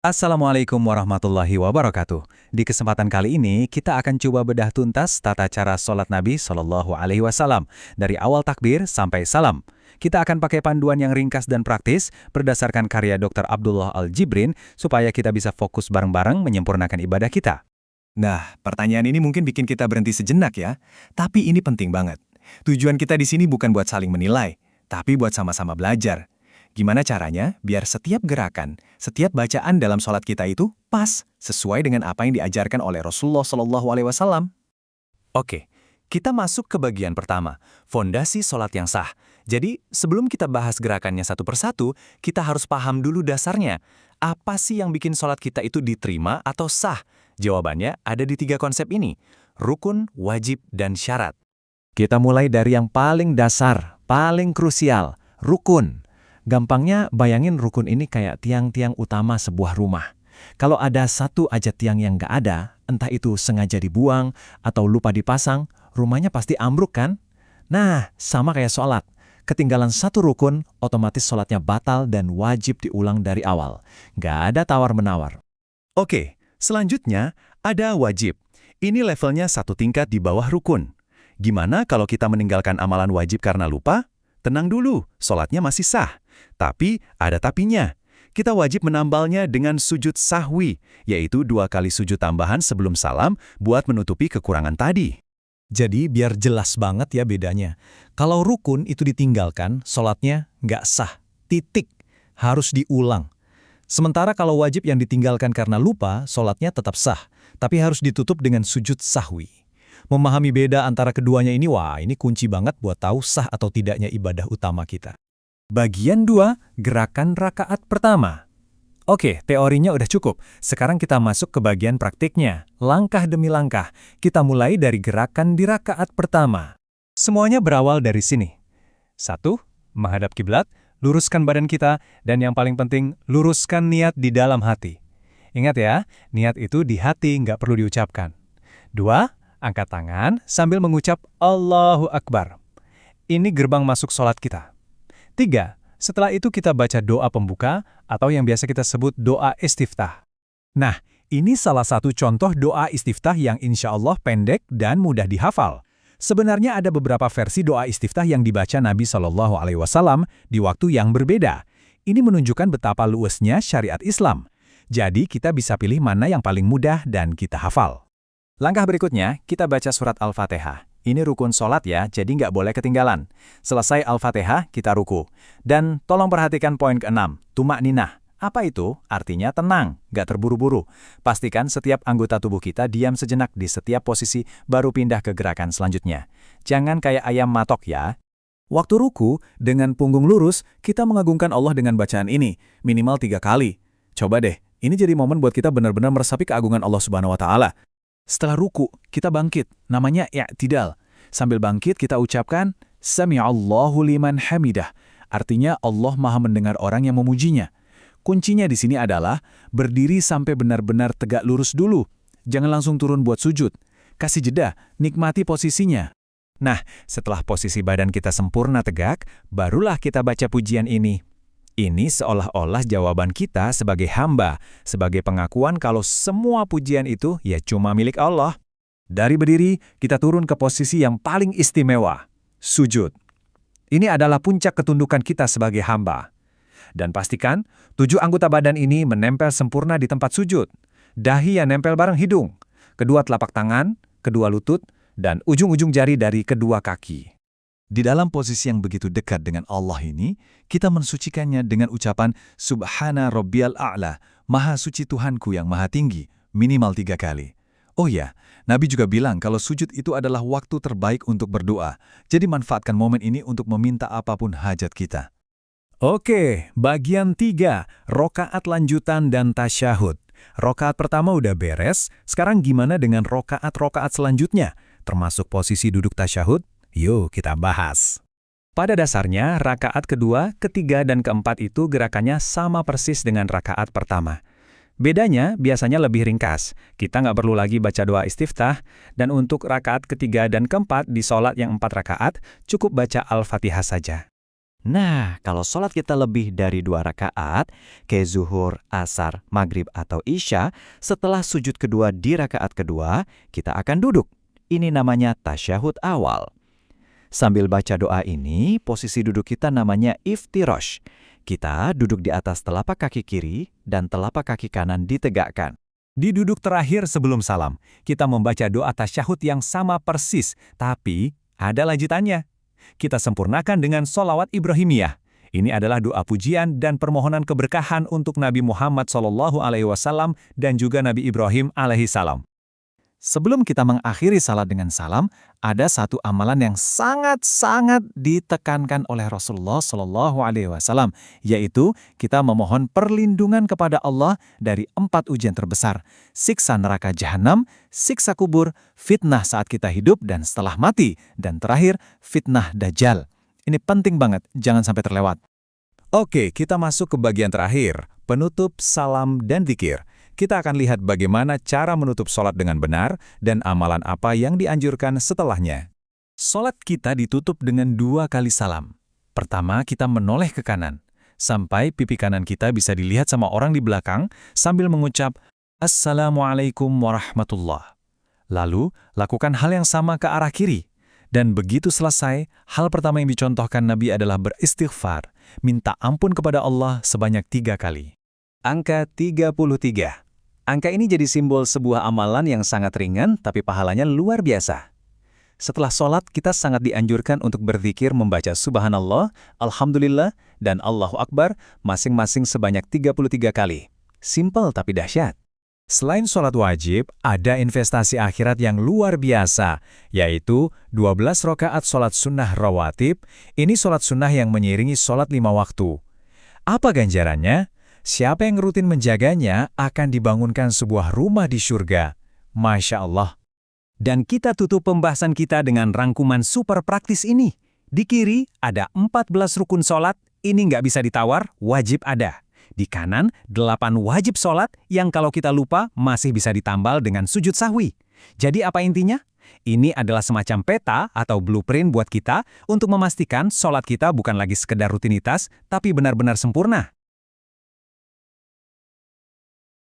Assalamualaikum warahmatullahi wabarakatuh. Di kesempatan kali ini, kita akan coba bedah tuntas tata cara sholat Nabi Shallallahu Alaihi Wasallam dari awal takbir sampai salam. Kita akan pakai panduan yang ringkas dan praktis berdasarkan karya Dr. Abdullah Al-Jibrin supaya kita bisa fokus bareng-bareng menyempurnakan ibadah kita. Nah, pertanyaan ini mungkin bikin kita berhenti sejenak ya. Tapi ini penting banget. Tujuan kita di sini bukan buat saling menilai, tapi buat sama-sama belajar. Gimana caranya biar setiap gerakan, setiap bacaan dalam sholat kita itu pas, sesuai dengan apa yang diajarkan oleh Rasulullah SAW. Oke, kita masuk ke bagian pertama, fondasi sholat yang sah. Jadi, sebelum kita bahas gerakannya satu persatu, kita harus paham dulu dasarnya. Apa sih yang bikin sholat kita itu diterima atau sah? Jawabannya ada di 3 konsep ini, rukun, wajib, dan syarat. Kita mulai dari yang paling dasar, paling krusial, rukun. Gampangnya bayangin rukun ini kayak tiang-tiang utama sebuah rumah. Kalau ada satu aja tiang yang nggak ada, entah itu sengaja dibuang atau lupa dipasang, rumahnya pasti ambruk kan? Nah, sama kayak sholat. Ketinggalan satu rukun, otomatis sholatnya batal dan wajib diulang dari awal. Nggak ada tawar-menawar. Oke, selanjutnya ada wajib. Ini levelnya satu tingkat di bawah rukun. Gimana kalau kita meninggalkan amalan wajib karena lupa? Tenang dulu, sholatnya masih sah. Tapi ada tapinya. Kita wajib menambalnya dengan sujud sahwi, yaitu 2 kali sujud tambahan sebelum salam buat menutupi kekurangan tadi. Jadi biar jelas banget ya bedanya. Kalau rukun itu ditinggalkan, sholatnya nggak sah. Titik. Harus diulang. Sementara kalau wajib yang ditinggalkan karena lupa, sholatnya tetap sah. Tapi harus ditutup dengan sujud sahwi. Memahami beda antara keduanya ini, wah ini kunci banget buat tahu sah atau tidaknya ibadah utama kita. Bagian 2, gerakan rakaat pertama. Oke, teorinya udah cukup. Sekarang kita masuk ke bagian praktiknya. Langkah demi langkah, kita mulai dari gerakan di rakaat pertama. Semuanya berawal dari sini. 1, menghadap kiblat, luruskan badan kita, dan yang paling penting, luruskan niat di dalam hati. Ingat ya, niat itu di hati, nggak perlu diucapkan. 2, angkat tangan sambil mengucap Allahu Akbar. Ini gerbang masuk sholat kita. 3, setelah itu kita baca doa pembuka atau yang biasa kita sebut doa istiftah. Nah, ini salah satu contoh doa istiftah yang insya Allah pendek dan mudah dihafal. Sebenarnya ada beberapa versi doa istiftah yang dibaca Nabi Shallallahu Alaihi Wasallam di waktu yang berbeda. Ini menunjukkan betapa luasnya syariat Islam. Jadi kita bisa pilih mana yang paling mudah dan kita hafal. Langkah berikutnya, kita baca surat Al-Fatihah. Ini rukun sholat ya, jadi nggak boleh ketinggalan. Selesai Al-Fatihah, kita ruku. Dan tolong perhatikan poin ke-6, tumak-ninah. Apa itu? Artinya tenang, nggak terburu-buru. Pastikan setiap anggota tubuh kita diam sejenak di setiap posisi, baru pindah ke gerakan selanjutnya. Jangan kayak ayam matok ya. Waktu ruku, dengan punggung lurus, kita mengagungkan Allah dengan bacaan ini, minimal 3 kali. Coba deh, ini jadi momen buat kita benar-benar meresapi keagungan Allah Subhanahu wa Ta'ala. Setelah ruku, kita bangkit, namanya i'tidal. Sambil bangkit, kita ucapkan, Sami'allahu liman hamidah. Artinya Allah maha mendengar orang yang memujinya. Kuncinya di sini adalah, berdiri sampai benar-benar tegak lurus dulu. Jangan langsung turun buat sujud. Kasih jeda, nikmati posisinya. Nah, setelah posisi badan kita sempurna tegak, barulah kita baca pujian ini. Ini seolah-olah jawaban kita sebagai hamba, sebagai pengakuan kalau semua pujian itu ya cuma milik Allah. Dari berdiri, kita turun ke posisi yang paling istimewa, sujud. Ini adalah puncak ketundukan kita sebagai hamba. Dan pastikan, 7 anggota badan ini menempel sempurna di tempat sujud. Dahi yang nempel bareng hidung, kedua telapak tangan, kedua lutut, dan ujung-ujung jari dari kedua kaki. Di dalam posisi yang begitu dekat dengan Allah ini, kita mensucikannya dengan ucapan Subhana Rabbiyal A'la, Maha Suci Tuhanku yang Maha Tinggi, minimal 3 kali. Oh ya, Nabi juga bilang kalau sujud itu adalah waktu terbaik untuk berdoa, jadi manfaatkan momen ini untuk meminta apapun hajat kita. Oke, bagian 3, rokaat lanjutan dan tasyahud. Rokaat pertama udah beres, sekarang gimana dengan rokaat-rokaat selanjutnya, termasuk posisi duduk tasyahud? Yuk kita bahas. Pada dasarnya, rakaat kedua, ketiga, dan keempat itu gerakannya sama persis dengan rakaat pertama. Bedanya biasanya lebih ringkas. Kita nggak perlu lagi baca doa istiftah, dan untuk rakaat ketiga dan keempat di sholat yang 4 rakaat, cukup baca Al-Fatihah saja. Nah, kalau sholat kita lebih dari 2 rakaat, kayak zuhur, asar, maghrib, atau isya, setelah sujud kedua di rakaat kedua, kita akan duduk. Ini namanya tasyahud awal. Sambil baca doa ini, posisi duduk kita namanya iftirosh. Kita duduk di atas telapak kaki kiri dan telapak kaki kanan ditegakkan. Di duduk terakhir sebelum salam, kita membaca doa tasyahud yang sama persis, tapi ada lanjutannya. Kita sempurnakan dengan sholawat Ibrahimiyah. Ini adalah doa pujian dan permohonan keberkahan untuk Nabi Muhammad SAW dan juga Nabi Ibrahim alaihissalam. Sebelum kita mengakhiri salat dengan salam, ada satu amalan yang sangat-sangat ditekankan oleh Rasulullah SAW, yaitu kita memohon perlindungan kepada Allah dari 4 ujian terbesar, siksa neraka jahanam, siksa kubur, fitnah saat kita hidup dan setelah mati, dan terakhir fitnah dajjal. Ini penting banget, jangan sampai terlewat. Oke, kita masuk ke bagian terakhir, penutup, salam, dan dzikir. Kita akan lihat bagaimana cara menutup sholat dengan benar dan amalan apa yang dianjurkan setelahnya. Sholat kita ditutup dengan 2 kali salam. Pertama, kita menoleh ke kanan, sampai pipi kanan kita bisa dilihat sama orang di belakang sambil mengucap, Assalamualaikum warahmatullah. Lalu, lakukan hal yang sama ke arah kiri. Dan begitu selesai, hal pertama yang dicontohkan Nabi adalah beristighfar, minta ampun kepada Allah sebanyak 3 kali. Angka 33. Angka ini jadi simbol sebuah amalan yang sangat ringan tapi pahalanya luar biasa. Setelah sholat, kita sangat dianjurkan untuk berzikir membaca Subhanallah, Alhamdulillah, dan Allahu Akbar masing-masing sebanyak 33 kali. Simpel tapi dahsyat. Selain sholat wajib, ada investasi akhirat yang luar biasa, yaitu 12 rakaat sholat sunnah rawatib. Ini sholat sunnah yang mengiringi sholat 5 waktu. Apa ganjarannya? Siapa yang rutin menjaganya akan dibangunkan sebuah rumah di surga. Masya Allah. Dan kita tutup pembahasan kita dengan rangkuman super praktis ini. Di kiri ada 14 rukun sholat, ini nggak bisa ditawar, wajib ada. Di kanan, 8 wajib sholat yang kalau kita lupa masih bisa ditambal dengan sujud sahwi. Jadi apa intinya? Ini adalah semacam peta atau blueprint buat kita untuk memastikan sholat kita bukan lagi sekedar rutinitas, tapi benar-benar sempurna.